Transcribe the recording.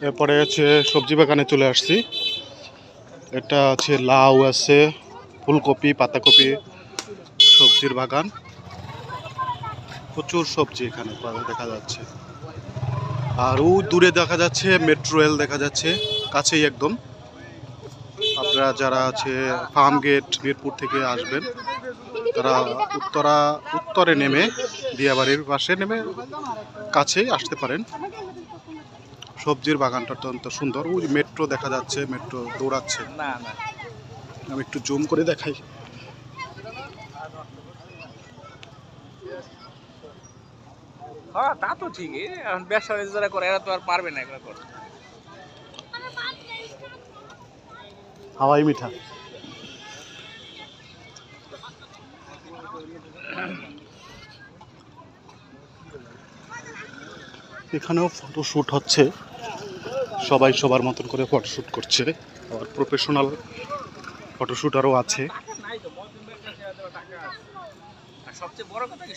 এরপরে হচ্ছে সবজি বাগানে চলে আসছি। এটা আছে লাউ আছে, ফুলকপি, পাতাকপি, সবজির বাগান। প্রচুর সবজি এখানে দেখা যাচ্ছে। আর ও দূরে দেখা যাচ্ছে মেট্রো রেল দেখা যাচ্ছে, কাছেই একদম। আপনারা যারা আছে ফার্ম গেট মিরপুর থেকে আসবেন, তারা উত্তরে নেমে দিয়াবাড়ির পাশে নেমে কাছেই আসতে পারেন। সবজির বাগানটা অত্যন্ত সুন্দর। ওই মেট্রো দেখা যাচ্ছে, মেট্রো দৌড়াচ্ছে। আমি একটু জুম করে দেখাই। হ্যাঁ, তা তো ঠিকই। এখন ব্যবসা যারা করে এরা তো আর পারবে না এগুলো করতে। হাওয়াই মিঠা। এখানেও ফটোশ্যুট হচ্ছে, সবাই সবার মতন করে ফটোশ্যুট করছে। আবার প্রফেশনাল ফটোশ্যুট আরও আছে। সবচেয়ে বড় কথা কি